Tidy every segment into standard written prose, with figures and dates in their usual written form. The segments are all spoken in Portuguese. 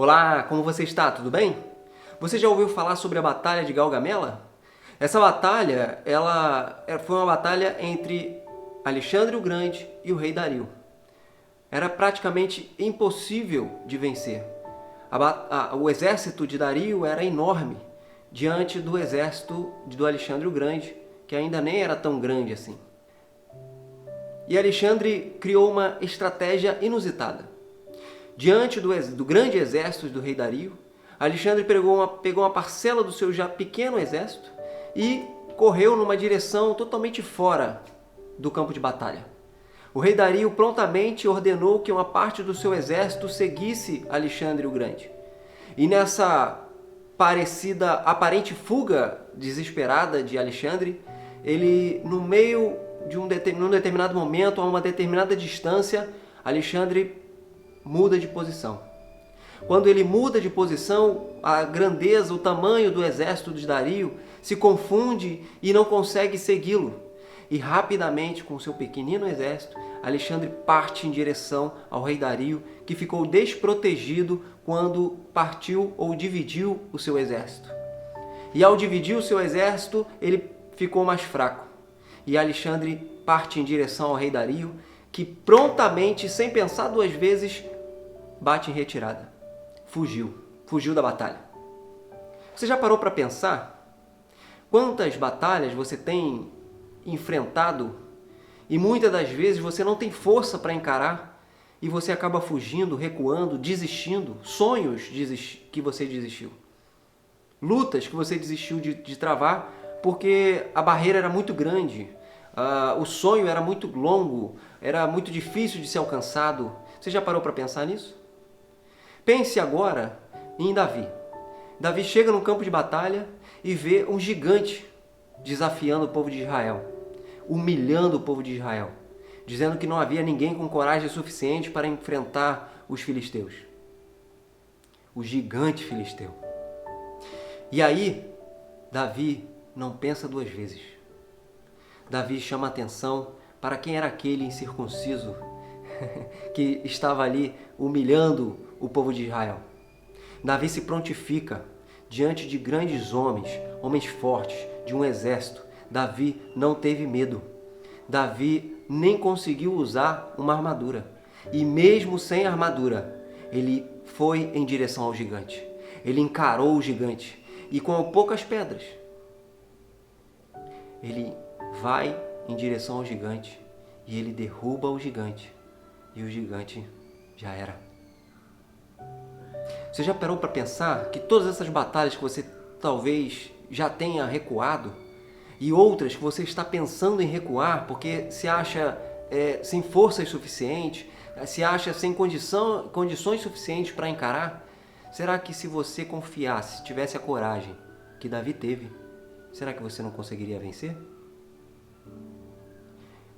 Olá, como você está? Tudo bem? Você já ouviu falar sobre a Batalha de Gaugamela? Essa batalha, foi uma batalha entre Alexandre o Grande e o rei Dario. Era praticamente impossível de vencer. O exército de Dario era enorme diante do exército do Alexandre o Grande, que ainda nem era tão grande assim. E Alexandre criou uma estratégia inusitada. Diante do grande exército do rei Dario, Alexandre pegou uma parcela do seu já pequeno exército e correu numa direção totalmente fora do campo de batalha. O rei Dario prontamente ordenou que uma parte do seu exército seguisse Alexandre o Grande. E nessa aparente fuga desesperada de Alexandre, ele, no meio de num determinado momento, a uma determinada distância, Alexandre muda de posição. Quando ele muda de posição, a grandeza, o tamanho do exército de Dario se confunde e não consegue segui-lo. E rapidamente, com seu pequenino exército, Alexandre parte em direção ao rei Dario, que ficou desprotegido quando partiu ou dividiu o seu exército. E ao dividir o seu exército, ele ficou mais fraco. E Alexandre parte em direção ao rei Dario, que prontamente, sem pensar duas vezes, bate em retirada. Fugiu da batalha. Você já parou para pensar quantas batalhas você tem enfrentado e muitas das vezes você não tem força para encarar e você acaba fugindo, recuando, desistindo, sonhos que você desistiu, lutas que você desistiu de travar porque a barreira era muito grande, o sonho era muito longo, era muito difícil de ser alcançado. Você já parou para pensar nisso? Pense agora em Davi. Davi chega no campo de batalha e vê um gigante desafiando o povo de Israel, humilhando o povo de Israel, dizendo que não havia ninguém com coragem suficiente para enfrentar os filisteus. O gigante filisteu. E aí, Davi não pensa duas vezes. Davi chama a atenção para quem era aquele incircunciso que estava ali humilhando o povo de Israel. Davi se prontifica diante de grandes homens fortes, de um exército. Davi não teve medo. Davi nem conseguiu usar uma armadura. E mesmo sem armadura, ele foi em direção ao gigante. Ele encarou o gigante. E com poucas pedras, ele vai em direção ao gigante. E ele derruba o gigante. E o gigante já era. Você já parou para pensar que todas essas batalhas que você talvez já tenha recuado e outras que você está pensando em recuar porque se acha sem forças suficientes, se acha sem condições suficientes para encarar? Será que se você confiasse, tivesse a coragem que Davi teve, será que você não conseguiria vencer?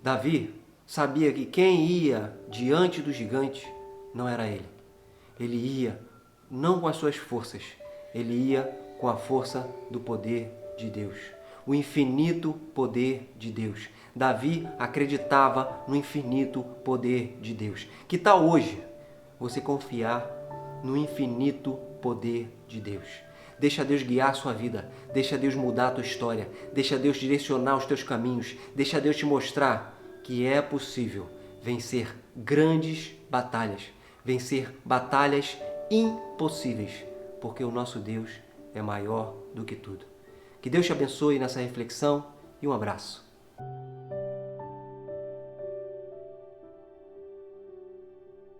Davi sabia que quem ia diante do gigante não era ele. Ele ia não com as suas forças, ele ia com a força do poder de Deus, o infinito poder de Deus. Davi acreditava no infinito poder de Deus. Que tal hoje você confiar no infinito poder de Deus? Deixa Deus guiar a sua vida, deixa Deus mudar a tua história, deixa Deus direcionar os teus caminhos, deixa Deus te mostrar que é possível vencer grandes batalhas, vencer batalhas impossíveis, porque o nosso Deus é maior do que tudo. Que Deus te abençoe nessa reflexão e um abraço.